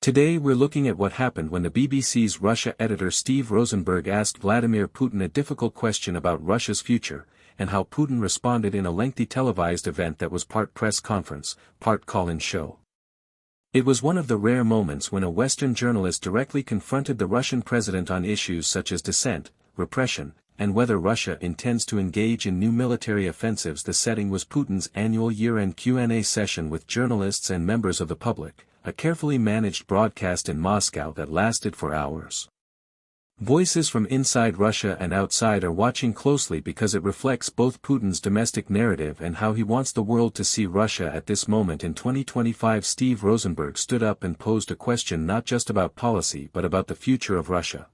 Today we're looking at what happened when the BBC's Russia editor Steve Rosenberg asked Vladimir Putin a difficult question about Russia's future, and how Putin responded in a lengthy televised event that was part press conference, part call-in show. It was one of the rare moments when a Western journalist directly confronted the Russian president on issues such as dissent, repression, and whether Russia intends to engage in new military offensives. The setting was Putin's annual year-end Q&A session with journalists and members of the public, a carefully managed broadcast in Moscow that lasted for hours. Voices from inside Russia and outside are watching closely because it reflects both Putin's domestic narrative and how he wants the world to see Russia at this moment in 2025. Steve Rosenberg stood up and posed a question not just about policy but about the future of Russia.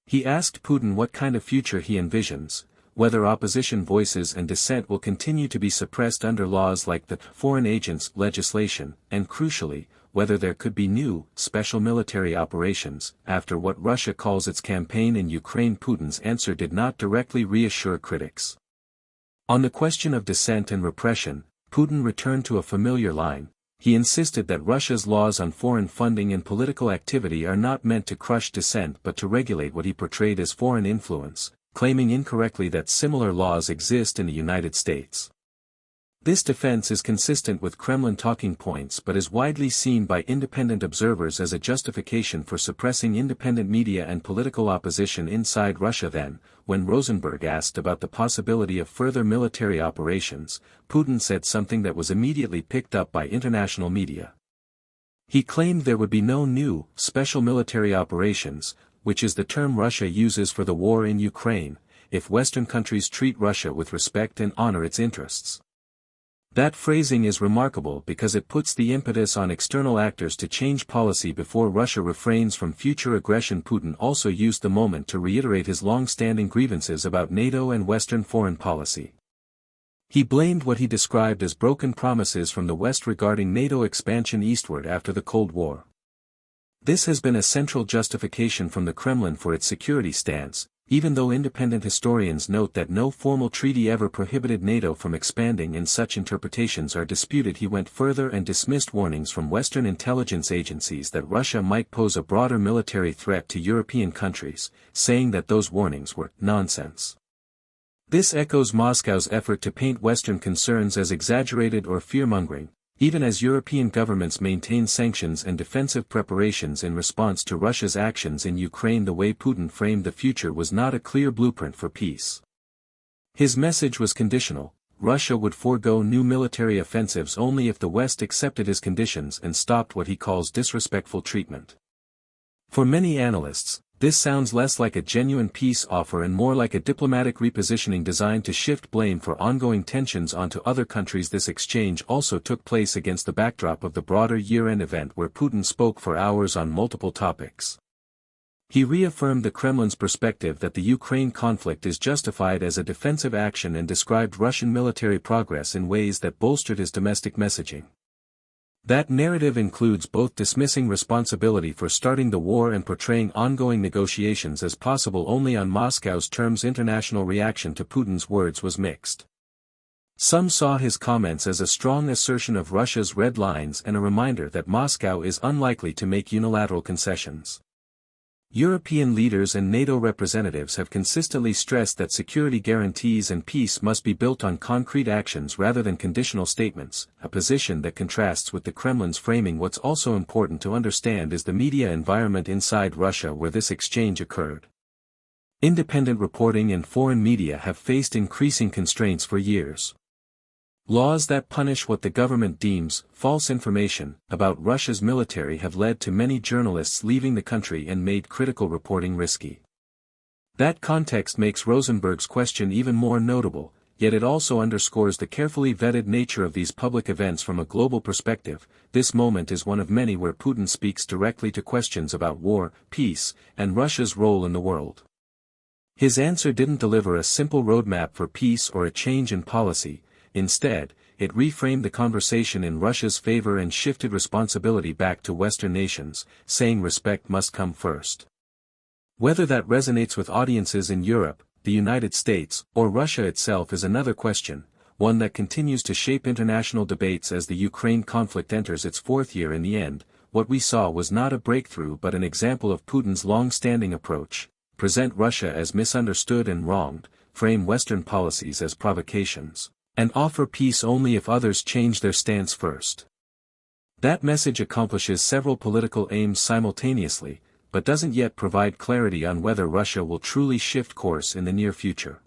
He asked Putin what kind of future he envisions, whether opposition voices and dissent will continue to be suppressed under laws like the foreign agents legislation, and crucially, whether there could be new, special military operations, after what Russia calls its campaign in Ukraine. Putin's answer did not directly reassure critics. On the question of dissent and repression, Putin returned to a familiar line. He insisted that Russia's laws on foreign funding and political activity are not meant to crush dissent but to regulate what he portrayed as foreign influence, claiming incorrectly that similar laws exist in the United States. This defense is consistent with Kremlin talking points but is widely seen by independent observers as a justification for suppressing independent media and political opposition inside Russia. Then, when Rosenberg asked about the possibility of further military operations, Putin said something that was immediately picked up by international media. He claimed there would be no new, special military operations, which is the term Russia uses for the war in Ukraine, if Western countries treat Russia with respect and honor its interests. That phrasing is remarkable because it puts the impetus on external actors to change policy before Russia refrains from future aggression. Putin also used the moment to reiterate his long-standing grievances about NATO and Western foreign policy. He blamed what he described as broken promises from the West regarding NATO expansion eastward after the Cold War. This has been a central justification from the Kremlin for its security stance, even though independent historians note that no formal treaty ever prohibited NATO from expanding and such interpretations are disputed. He went further and dismissed warnings from Western intelligence agencies that Russia might pose a broader military threat to European countries, saying that those warnings were nonsense. This echoes Moscow's effort to paint Western concerns as exaggerated or fear-mongering, even as European governments maintain sanctions and defensive preparations in response to Russia's actions in Ukraine. The way Putin framed the future was not a clear blueprint for peace. His message was conditional. Russia would forego new military offensives only if the West accepted his conditions and stopped what he calls disrespectful treatment. For many analysts, this sounds less like a genuine peace offer and more like a diplomatic repositioning designed to shift blame for ongoing tensions onto other countries. This exchange also took place against the backdrop of the broader year-end event where Putin spoke for hours on multiple topics. He reaffirmed the Kremlin's perspective that the Ukraine conflict is justified as a defensive action and described Russian military progress in ways that bolstered his domestic messaging. That narrative includes both dismissing responsibility for starting the war and portraying ongoing negotiations as possible only on Moscow's terms. International reaction to Putin's words was mixed. Some saw his comments as a strong assertion of Russia's red lines and a reminder that Moscow is unlikely to make unilateral concessions. European leaders and NATO representatives have consistently stressed that security guarantees and peace must be built on concrete actions rather than conditional statements, a position that contrasts with the Kremlin's framing. What's also important to understand is the media environment inside Russia where this exchange occurred. Independent reporting and foreign media have faced increasing constraints for years. Laws that punish what the government deems false information about Russia's military have led to many journalists leaving the country and made critical reporting risky. That context makes Rosenberg's question even more notable, yet it also underscores the carefully vetted nature of these public events from a global perspective. This moment is one of many where Putin speaks directly to questions about war, peace, and Russia's role in the world. His answer didn't deliver a simple roadmap for peace or a change in policy. Instead, it reframed the conversation in Russia's favor and shifted responsibility back to Western nations, saying respect must come first. Whether that resonates with audiences in Europe, the United States, or Russia itself is another question, one that continues to shape international debates as the Ukraine conflict enters its fourth year. In the end, what we saw was not a breakthrough but an example of Putin's long-standing approach: present Russia as misunderstood and wronged, frame Western policies as provocations, and offer peace only if others change their stance first. That message accomplishes several political aims simultaneously, but doesn't yet provide clarity on whether Russia will truly shift course in the near future.